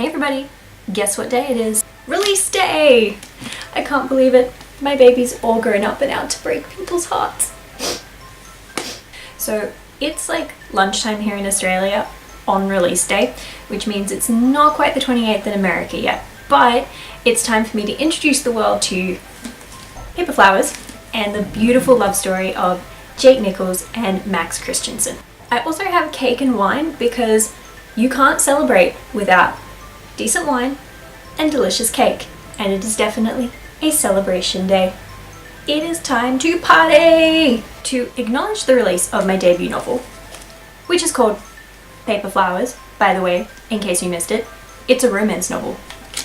Hey everybody, guess what day it is? Release day! I can't believe it. My baby's all grown up and out to break people's hearts. So it's like lunchtime here in Australia on release day, which means it's not quite the 28th in America yet, but it's time for me to introduce the world to Paper Flowers and the beautiful love story of Jake Nichols and Max Christensen. I also have cake and wine because you can't celebrate without decent wine and delicious cake, and it is definitely a celebration day. It is time to party! To acknowledge the release of my debut novel, which is called Paper Flowers, by the way, in case you missed it. It's a romance novel.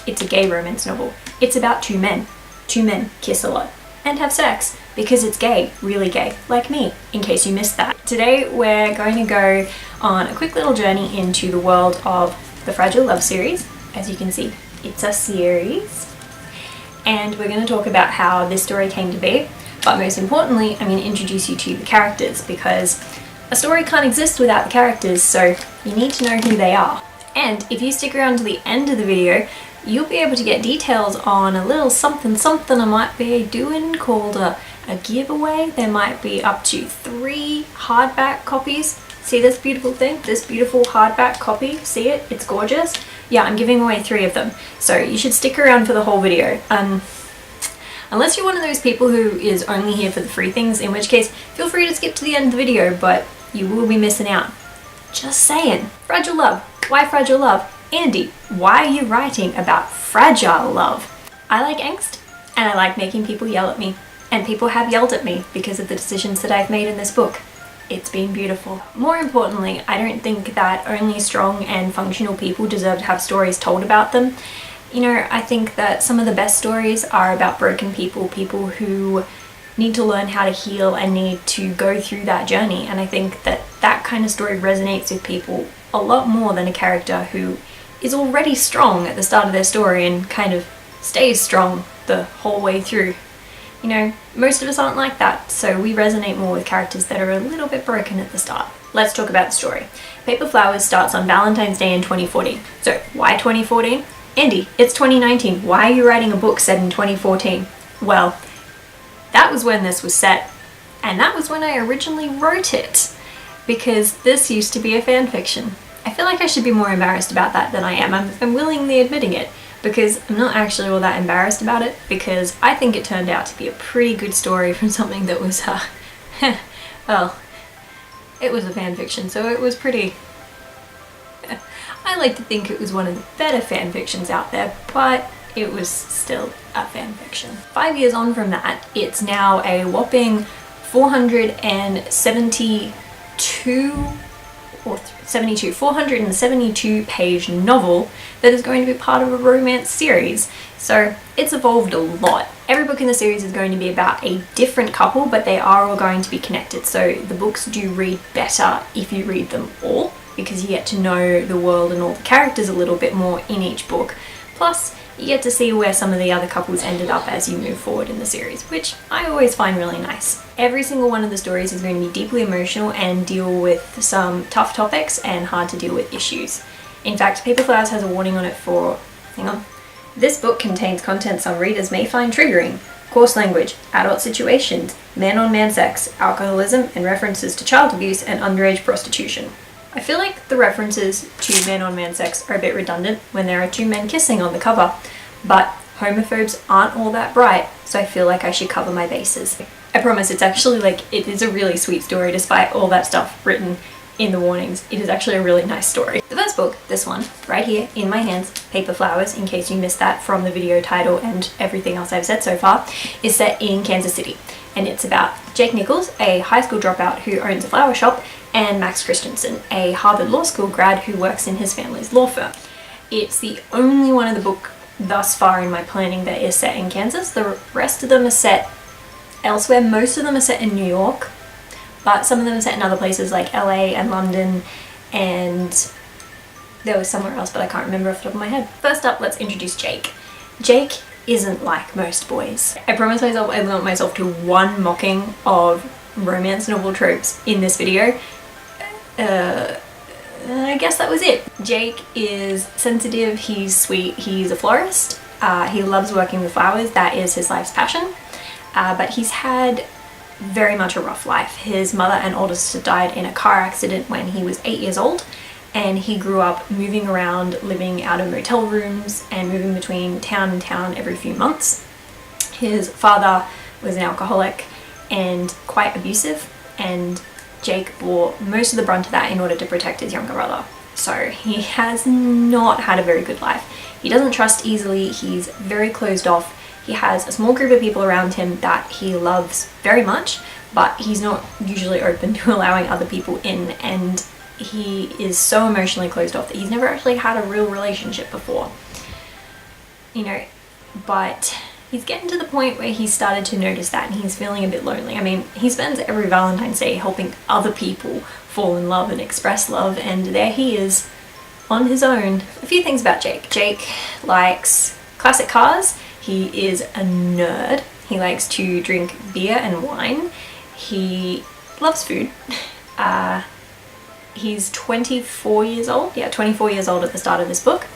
It's a gay romance novel. It's about two men. Two men kiss a lot and have sex because it's gay, really gay, like me, in case you missed that. Today we're going to go on a quick little journey into the world of the Fragile Love series. As you can see, it's a series. And we're going to talk about how this story came to be, but most importantly, I'm going to introduce you to the characters, because a story can't exist without the characters, so you need to know who they are. And if you stick around to the end of the video, you'll be able to get details on a little something I might be doing called a giveaway. There might be up to 3 hardback copies. See this beautiful thing? This beautiful hardback copy? See it? It's gorgeous. Yeah, I'm giving away 3 of them. So you should stick around for the whole video. Unless you're one of those people who is only here for the free things, in which case feel free to skip to the end of the video, but you will be missing out. Just saying. Fragile love. Why fragile love? Andy, why are you writing about fragile love? I like angst, and I like making people yell at me. And people have yelled at me because of the decisions that I've made in this book. It's been beautiful. More importantly, I don't think that only strong and functional people deserve to have stories told about them. You know, I think that some of the best stories are about broken people, people who need to learn how to heal and need to go through that journey. And I think that that kind of story resonates with people a lot more than a character who is already strong at the start of their story and kind of stays strong the whole way through. You know, most of us aren't like that, so we resonate more with characters that are a little bit broken at the start. Let's talk about the story. Paper Flowers starts on Valentine's Day in 2014. So, why 2014? Andy, it's 2019. Why are you writing a book set in 2014? Well, that was when this was set, and that was when I originally wrote it, because this used to be a fan fiction. I feel like I should be more embarrassed about that than I am. I'm willingly admitting it, because I'm not actually all that embarrassed about it, because I think it turned out to be a pretty good story from something that was, well, it was a fan fiction, so it was pretty... I like to think it was one of the better fan fictions out there, but it was still a fan fiction. 5 years on from that, it's now a whopping 472 page novel that is going to be part of a romance series. So it's evolved a lot. Every book in the series is going to be about a different couple, but they are all going to be connected. So the books do read better if you read them all, because you get to know the world and all the characters a little bit more in each book. Plus, you get to see where some of the other couples ended up as you move forward in the series, which I always find really nice. Every single one of the stories is going to be deeply emotional and deal with some tough topics and hard to deal with issues. In fact, Paper Flowers has a warning on it for, hang on, this book contains content some readers may find triggering, coarse language, adult situations, man-on-man sex, alcoholism, and references to child abuse and underage prostitution. I feel like the references to man-on-man sex are a bit redundant when there are 2 men kissing on the cover, but homophobes aren't all that bright, so I feel like I should cover my bases. I promise it's actually it is a really sweet story despite all that stuff written in the warnings. It is actually a really nice story. The first book, this one, right here in my hands, Paper Flowers, in case you missed that from the video title and everything else I've said so far, is set in Kansas City. And it's about Jake Nichols, a high school dropout who owns a flower shop, and Max Christensen, a Harvard Law School grad who works in his family's law firm. It's the only one of the book thus far in my planning that is set in Kansas. The rest of them are set elsewhere. Most of them are set in New York, but some of them are set in other places like LA and London, and there was somewhere else, but I can't remember off the top of my head. First up, let's introduce Jake. Jake isn't like most boys. I promised myself I limit myself to 1 mocking of romance novel tropes in this video. I I guess that was it. Jake is sensitive, he's sweet, he's a florist. He loves working with flowers, that is his life's passion. But he's had very much a rough life. His mother and older sister died in a car accident when he was 8 years old, and he grew up moving around, living out of motel rooms and moving between town and town every few months. His father was an alcoholic and quite abusive, and Jake bore most of the brunt of that in order to protect his younger brother. So he has not had a very good life. He doesn't trust easily, he's very closed off. He has a small group of people around him that he loves very much, but he's not usually open to allowing other people in, and he is so emotionally closed off that he's never actually had a real relationship before. You know, but he's getting to the point where he's started to notice that, and he's feeling a bit lonely. I mean, he spends every Valentine's Day helping other people fall in love and express love, and there he is on his own. A few things about Jake. Jake likes classic cars. He is a nerd. He likes to drink beer and wine. He loves food. He's 24 years old. Yeah, 24 years old at the start of this book.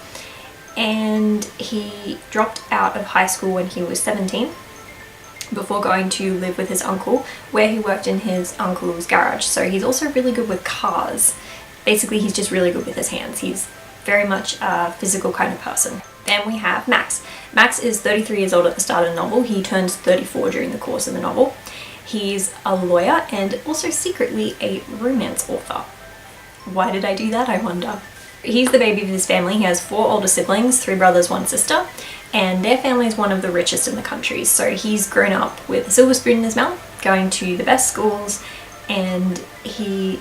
And he dropped out of high school when he was 17 before going to live with his uncle, where he worked in his uncle's garage. So he's also really good with cars. Basically, he's just really good with his hands. He's very much a physical kind of person. Then we have Max. Max is 33 years old at the start of the novel. He turns 34 during the course of the novel. He's a lawyer and also secretly a romance author. Why did I do that, I wonder? He's the baby of his family. He has 4 older siblings, 3 brothers, 1 sister, and their family is one of the richest in the country. So he's grown up with a silver spoon in his mouth, going to the best schools, and he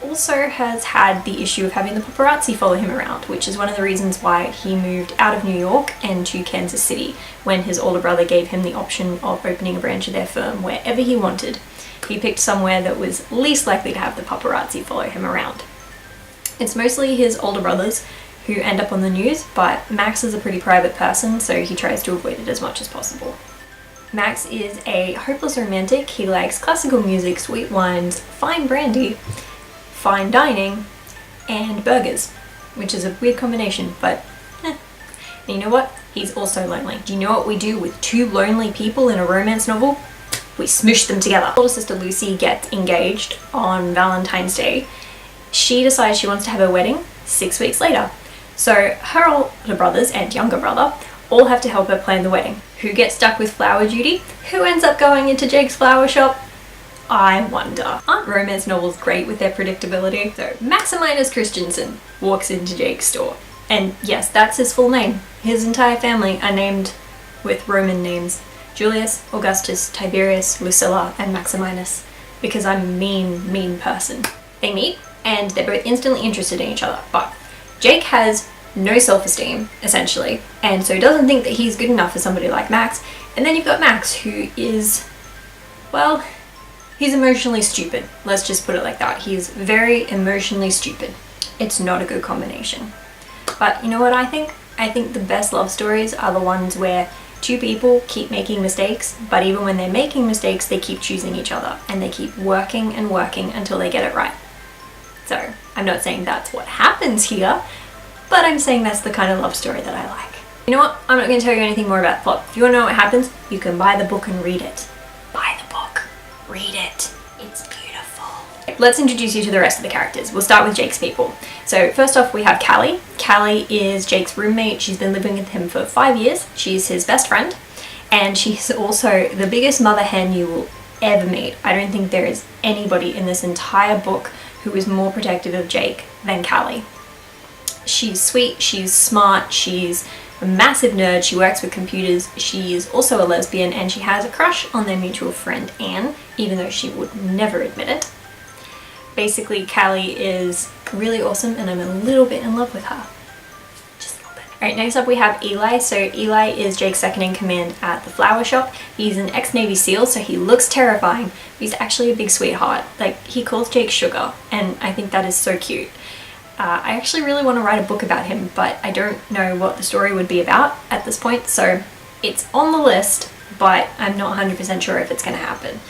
also has had the issue of having the paparazzi follow him around, which is one of the reasons why he moved out of New York and to Kansas City when his older brother gave him the option of opening a branch of their firm wherever he wanted. He picked somewhere that was least likely to have the paparazzi follow him around. It's mostly his older brothers who end up on the news, but Max is a pretty private person, so he tries to avoid it as much as possible. Max is a hopeless romantic. He likes classical music, sweet wines, fine brandy, fine dining, and burgers, which is a weird combination, but And you know what? He's also lonely. Do you know what we do with 2 lonely people in a romance novel? We smoosh them together. Older sister Lucy gets engaged on Valentine's Day. She decides she wants to have her wedding 6 weeks later. So her older brothers and younger brother all have to help her plan the wedding. Who gets stuck with flower duty? Who ends up going into Jake's flower shop? I wonder. Aren't romance novels great with their predictability? So Maximinus Christensen walks into Jake's store. And yes, that's his full name. His entire family are named with Roman names. Julius, Augustus, Tiberius, Lucilla, and Maximinus. Because I'm a mean person. They meet, and they're both instantly interested in each other. But Jake has no self-esteem, essentially, and so doesn't think that he's good enough for somebody like Max. And then you've got Max, who is, well, he's emotionally stupid. Let's just put it like that. He's very emotionally stupid. It's not a good combination. But you know what I think? I think the best love stories are the ones where 2 people keep making mistakes, but even when they're making mistakes, they keep choosing each other, and they keep working and working until they get it right. So I'm not saying that's what happens here, but I'm saying that's the kind of love story that I like. You know what? I'm not going to tell you anything more about the plot. If you want to know what happens, you can buy the book and read it. Buy the book. Read it. It's beautiful. Let's introduce you to the rest of the characters. We'll start with Jake's people. So first off, we have Callie. Callie is Jake's roommate. She's been living with him for 5 years. She's his best friend, and she's also the biggest mother hen you will ever meet. I don't think there is anybody in this entire book who is more protective of Jake than Callie. She's sweet, she's smart, she's a massive nerd, she works with computers, she's also a lesbian, and she has a crush on their mutual friend Anne, even though she would never admit it. Basically, Callie is really awesome, and I'm a little bit in love with her. Just a little bit. Alright, next up we have Eli. So Eli is Jake's second in command at the flower shop. He's an ex-Navy SEAL, so he looks terrifying, but he's actually a big sweetheart. Like, he calls Jake Sugar, and I think that is so cute. I actually really want to write a book about him, but I don't know what the story would be about at this point, so it's on the list, but I'm not 100% sure if it's going to happen.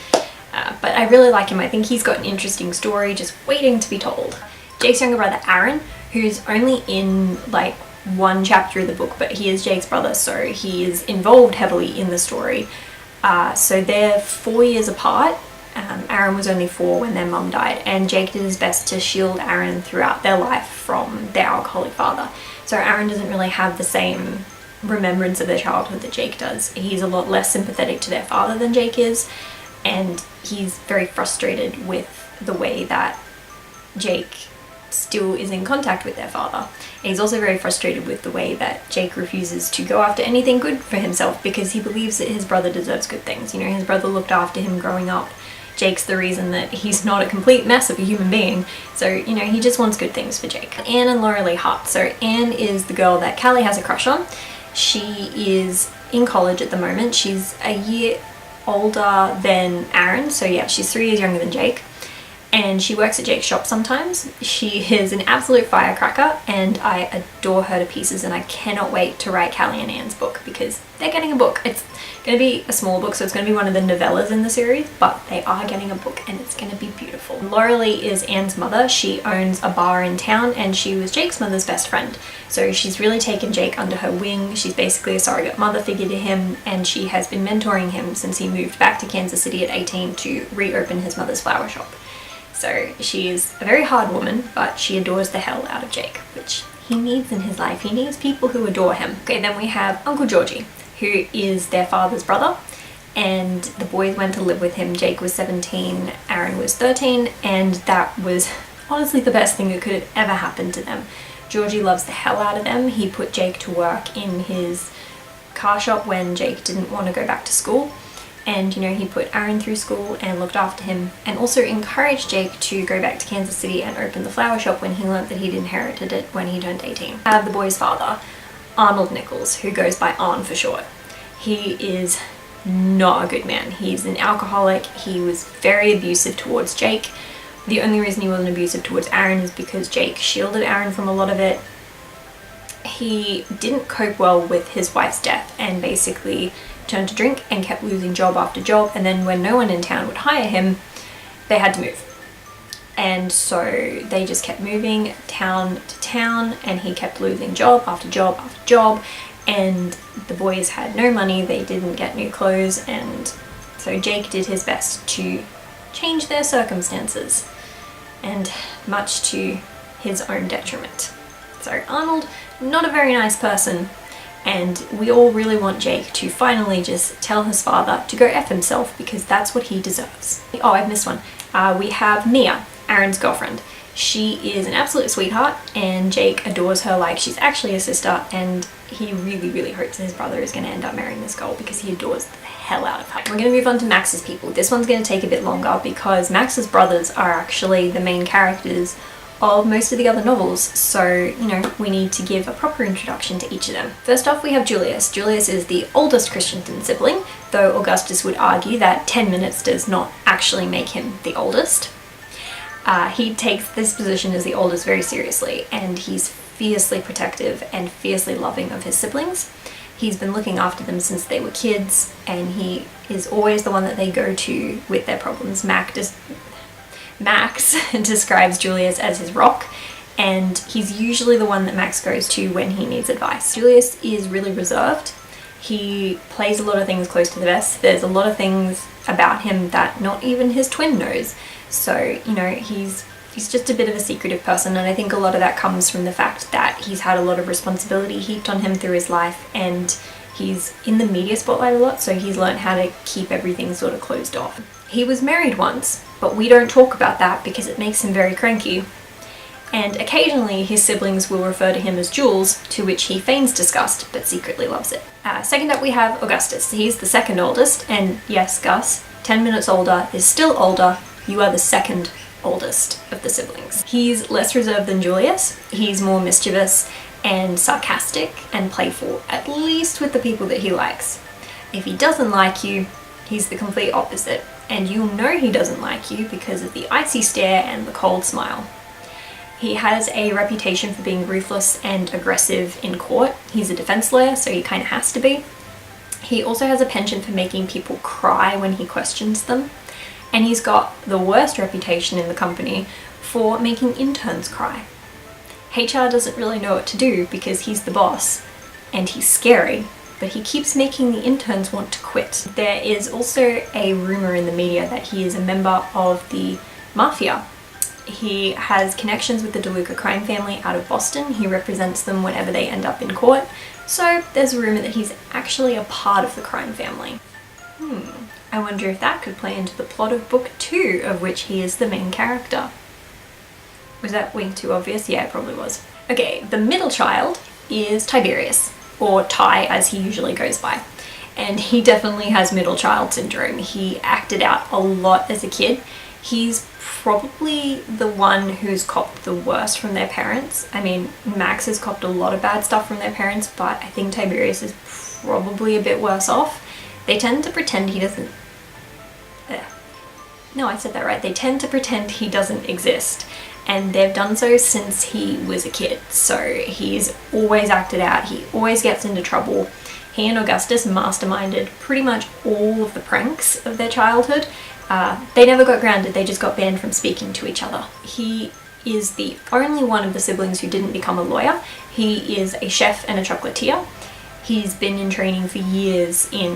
But I really like him. I think he's got an interesting story just waiting to be told. Jake's younger brother Aaron, who's only in like one chapter of the book, but he is Jake's brother, so he is involved heavily in the story. So they're 4 years apart. Aaron was only 4 when their mum died, and Jake did his best to shield Aaron throughout their life from their alcoholic father. So Aaron doesn't really have the same remembrance of their childhood that Jake does. He's a lot less sympathetic to their father than Jake is, and he's very frustrated with the way that Jake still is in contact with their father. And he's also very frustrated with the way that Jake refuses to go after anything good for himself because he believes that his brother deserves good things. You know, his brother looked after him growing up. Jake's the reason that he's not a complete mess of a human being. So, you know, he just wants good things for Jake. Anne and Laura Lee Hart. So Anne is the girl that Callie has a crush on. She is in college at the moment. She's a year older than Aaron. So yeah, she's 3 years younger than Jake. And she works at Jake's shop sometimes. She is an absolute firecracker, and I adore her to pieces, and I cannot wait to write Callie and Anne's book because they're getting a book. It's going to be a small book, so it's going to be one of the novellas in the series, but they are getting a book and it's going to be beautiful. Laura Lee is Anne's mother. She owns a bar in town, and she was Jake's mother's best friend. So she's really taken Jake under her wing. She's basically a surrogate mother figure to him, and she has been mentoring him since he moved back to Kansas City at 18 to reopen his mother's flower shop. So she is a very hard woman, but she adores the hell out of Jake, which he needs in his life. He needs people who adore him. Okay, then we have Uncle Georgie, who is their father's brother, and the boys went to live with him. Jake was 17, Aaron was 13, and that was honestly the best thing that could have ever happened to them. Georgie loves the hell out of them. He put Jake to work in his car shop when Jake didn't want to go back to school. And, you know, he put Aaron through school and looked after him, and also encouraged Jake to go back to Kansas City and open the flower shop when he learnt that he'd inherited it when he turned 18. I have the boy's father, Arnold Nichols, who goes by Arn for short. He is not a good man. He's an alcoholic. He was very abusive towards Jake. The only reason he wasn't abusive towards Aaron is because Jake shielded Aaron from a lot of it. He didn't cope well with his wife's death and basically turned to drink and kept losing job after job, and then when no one in town would hire him, they had to move. And so they just kept moving town to town, and he kept losing job after job after job, and the boys had no money, they didn't get new clothes, and so Jake did his best to change their circumstances, and much to his own detriment. So Arnold, not a very nice person, and we all really want Jake to finally just tell his father to go F himself because that's what he deserves. Oh, I've missed one. We have Mia, Aaron's girlfriend. She is an absolute sweetheart, and Jake adores her like she's actually a sister, and he really, really hopes his brother is going to end up marrying this girl because he adores the hell out of her. We're going to move on to Max's people. This one's going to take a bit longer because Max's brothers are actually the main characters of most of the other novels, so, you know, we need to give a proper introduction to each of them. First off, we have Julius. Julius is the oldest Christensen sibling, though Augustus would argue that 10 minutes does not actually make him the oldest. He takes this position as the oldest very seriously, and he's fiercely protective and fiercely loving of his siblings. He's been looking after them since they were kids, and he is always the one that they go to with their problems. Max describes Julius as his rock, and he's usually the one that Max goes to when he needs advice. Julius is really reserved. He plays a lot of things close to the vest. There's a lot of things about him that not even his twin knows. So, you know, he's just a bit of a secretive person, and I think a lot of that comes from the fact that he's had a lot of responsibility heaped on him through his life, and he's in the media spotlight a lot, so he's learned how to keep everything sort of closed off. He was married once, but we don't talk about that because it makes him very cranky. And occasionally his siblings will refer to him as Jules, to which he feigns disgust but secretly loves it. Second up we have Augustus. He's the second oldest, and yes, Gus, 10 minutes older is still older. You are the second oldest of the siblings. He's less reserved than Julius. He's more mischievous and sarcastic and playful, at least with the people that he likes. If he doesn't like you, he's the complete opposite, and you'll know he doesn't like you because of the icy stare and the cold smile. He has a reputation for being ruthless and aggressive in court. He's a defense lawyer, so he kind of has to be. He also has a penchant for making people cry when he questions them, and he's got the worst reputation in the company for making interns cry. HR doesn't really know what to do because he's the boss and he's scary, but he keeps making the interns want to quit. There is also a rumor in the media that he is a member of the mafia. He has connections with the DeLuca crime family out of Boston. He represents them whenever they end up in court. So there's a rumor that he's actually a part of the crime family. I wonder if that could play into the plot of book 2, of which he is the main character. Was that way too obvious? Yeah, it probably was. Okay, the middle child is Tiberius, or Ty as he usually goes by. And he definitely has middle child syndrome. He acted out a lot as a kid. He's probably the one who's copped the worst from their parents. I mean, Max has copped a lot of bad stuff from their parents, but I think Tiberius is probably a bit worse off. They tend to pretend he doesn't... No, I said that right. They tend to pretend he doesn't exist. And they've done so since he was a kid. So he's always acted out. He always gets into trouble. He and Augustus masterminded pretty much all of the pranks of their childhood. They never got grounded, they just got banned from speaking to each other. He is the only one of the siblings who didn't become a lawyer. He is a chef and a chocolatier. He's been in training for years in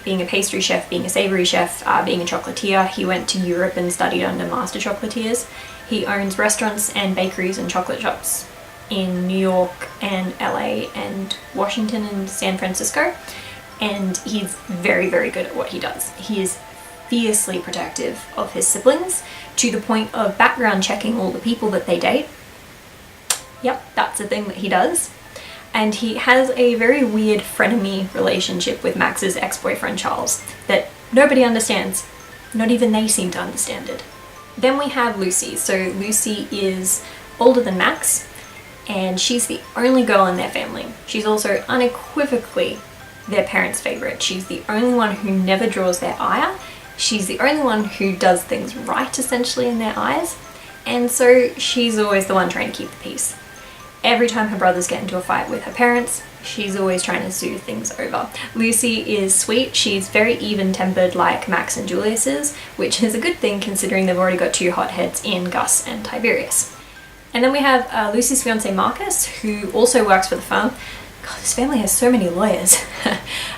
being a pastry chef, being a savory chef, being a chocolatier. He went to Europe and studied under master chocolatiers. He owns restaurants and bakeries and chocolate shops in New York and LA and Washington and San Francisco. And he's very, very good at what he does. He is fiercely protective of his siblings to the point of background checking all the people that they date. Yep, that's a thing that he does. And he has a very weird frenemy relationship with Max's ex-boyfriend Charles that nobody understands. Not even they seem to understand it. Then we have Lucy. So Lucy is older than Max and she's the only girl in their family. She's also unequivocally their parents' favorite. She's the only one who never draws their ire. She's the only one who does things right, essentially, in their eyes, and so she's always the one trying to keep the peace. Every time her brothers get into a fight with her parents, she's always trying to soothe things over. Lucy is sweet. She's very even-tempered like Max and Julius is, which is a good thing considering they've already got two hotheads in Gus and Tiberius. And then we have Lucy's fiancé Marcus, who also works for the firm. God, this family has so many lawyers.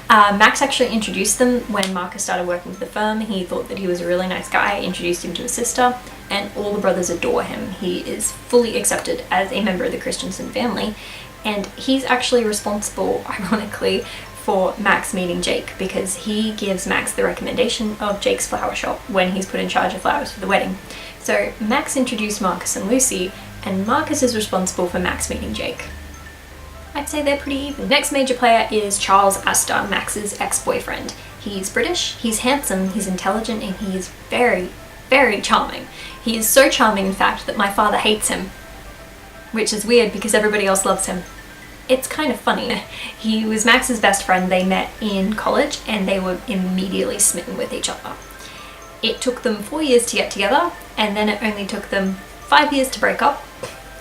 Max actually introduced them when Marcus started working for the firm. He thought that he was a really nice guy, introduced him to his sister, and all the brothers adore him. He is fully accepted as a member of the Christensen family, and he's actually responsible, ironically, for Max meeting Jake, because he gives Max the recommendation of Jake's flower shop when he's put in charge of flowers for the wedding. So Max introduced Marcus and Lucy, and Marcus is responsible for Max meeting Jake. I'd say they're pretty even. Next major player is Charles Astor, Max's ex-boyfriend. He's British, he's handsome, he's intelligent, and he is very, very charming. He is so charming, in fact, that my father hates him, which is weird because everybody else loves him. It's kind of funny. He was Max's best friend. They met in college and they were immediately smitten with each other. It took them 4 years to get together, and then it only took them 5 years to break up.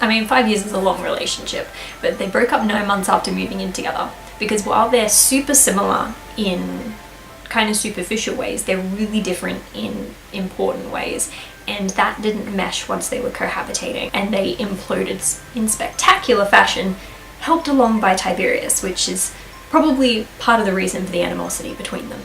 I mean, 5 years is a long relationship, but they broke up 9 months after moving in together, because while they're super similar in kind of superficial ways, they're really different in important ways, and that didn't mesh once they were cohabitating, and they imploded in spectacular fashion, helped along by Tiberius, which is probably part of the reason for the animosity between them.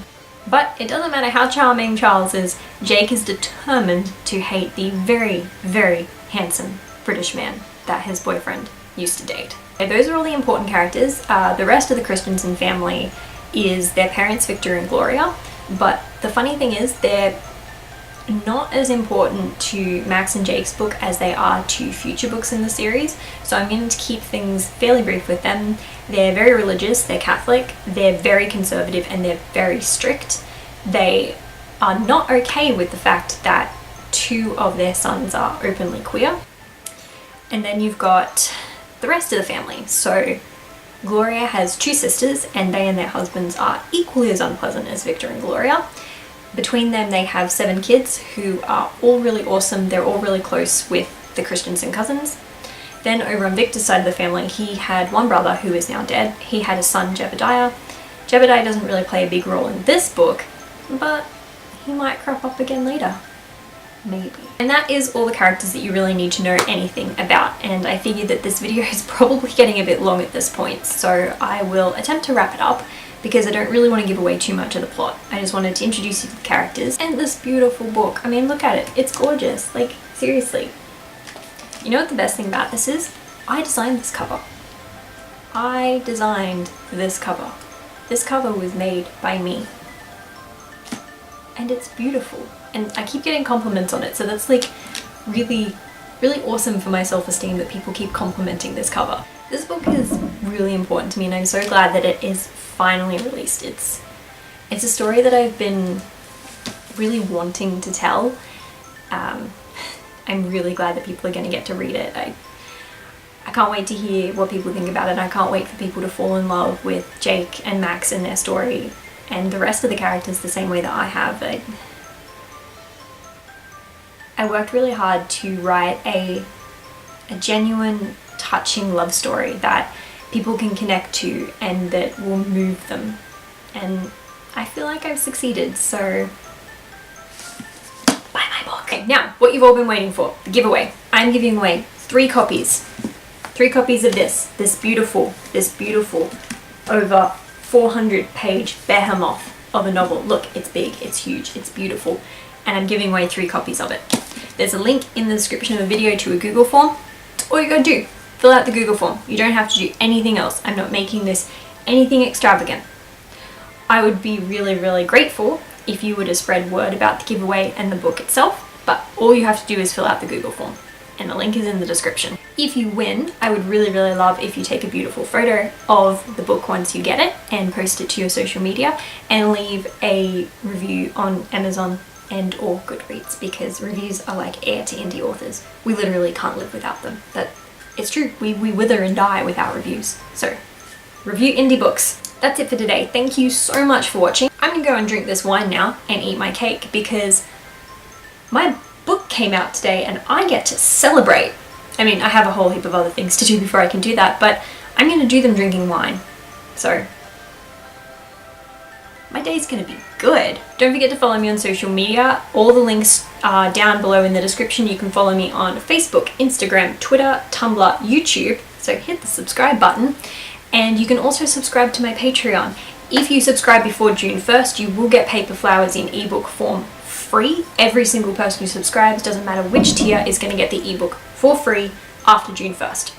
But it doesn't matter how charming Charles is, Jake is determined to hate the very, very handsome British man that his boyfriend used to date. Okay, those are all the important characters. The rest of the Christensen family is their parents, Victor and Gloria, but the funny thing is they're not as important to Max and Jake's book as they are to future books in the series, so I'm going to keep things fairly brief with them. They're very religious, they're Catholic, they're very conservative, and they're very strict. They are not okay with the fact that 2 of their sons are openly queer. And then you've got the rest of the family. So Gloria has 2 sisters, and they and their husbands are equally as unpleasant as Victor and Gloria. Between them they have 7 kids who are all really awesome. They're all really close with the Christensen cousins. Then over on Victor's side of the family, he had one brother who is now dead. He had a son, Jebediah. Jebediah doesn't really play a big role in this book, but he might crop up again later. maybe. And that is all the characters that you really need to know anything about, and I figured that this video is probably getting a bit long at this point, so I will attempt to wrap it up because I don't really want to give away too much of the plot. I just wanted to introduce you to the characters and this beautiful book. I mean, look at it. It's gorgeous. Like, seriously. You know what the best thing about this is? I designed this cover. I designed this cover. This cover was made by me. And it's beautiful. And I keep getting compliments on it, so that's like really, really awesome for my self-esteem that people keep complimenting this cover. This book is really important to me, and I'm so glad that it is finally released. It's a story that I've been really wanting to tell. I'm really glad that people are going to get to read it. I can't wait to hear what people think about it. I can't wait for people to fall in love with Jake and Max and their story and the rest of the characters the same way that I have. I worked really hard to write a genuine, touching love story that people can connect to and that will move them. And I feel like I've succeeded, so buy my book. Okay, now, what you've all been waiting for, the giveaway. I'm giving away 3 copies. 3 copies of this beautiful over 400 page behemoth of a novel. Look, it's big, it's huge, it's beautiful, and I'm giving away 3 copies of it. There's a link in the description of the video to a Google form. All you gotta do, fill out the Google form. You don't have to do anything else. I'm not making this anything extravagant. I would be really, really grateful if you were to spread word about the giveaway and the book itself, but all you have to do is fill out the Google form, and the link is in the description. If you win, I would really, really love if you take a beautiful photo of the book once you get it and post it to your social media and leave a review on Amazon and or Goodreads, because reviews are like air to indie authors. We literally can't live without them. It's true, we wither and die without reviews. So, review indie books. That's it for today. Thank you so much for watching. I'm gonna go and drink this wine now and eat my cake because my book came out today and I get to celebrate. I mean, I have a whole heap of other things to do before I can do that, but I'm gonna do them drinking wine. So, my day's gonna be good. Don't forget to follow me on social media. All the links are down below in the description. You can follow me on Facebook, Instagram, Twitter, Tumblr, YouTube. So hit the subscribe button. And you can also subscribe to my Patreon. If you subscribe before June 1st, you will get Paper Flowers in ebook form free. Every single person who subscribes, doesn't matter which tier, is gonna get the ebook for free after June 1st.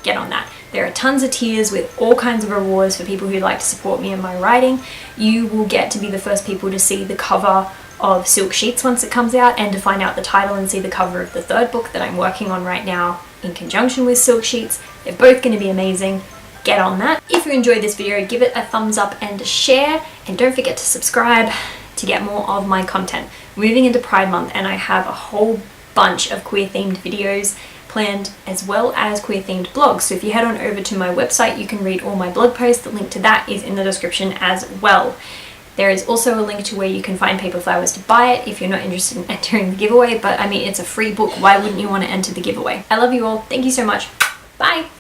Get on that. There are tons of tiers with all kinds of rewards for people who'd like to support me in my writing. You will get to be the first people to see the cover of Silk Sheets once it comes out, and to find out the title and see the cover of the 3rd book that I'm working on right now in conjunction with Silk Sheets. They're both going to be amazing. Get on that. If you enjoyed this video, give it a thumbs up and a share, and don't forget to subscribe to get more of my content. We're moving into Pride Month and I have a whole bunch of queer themed videos planned, as well as queer themed blogs. So if you head on over to my website, you can read all my blog posts. The link to that is in the description as well. There is also a link to where you can find Paper Flowers to buy it if you're not interested in entering the giveaway, but I mean, it's a free book. Why wouldn't you want to enter the giveaway? I love you all. Thank you so much. Bye.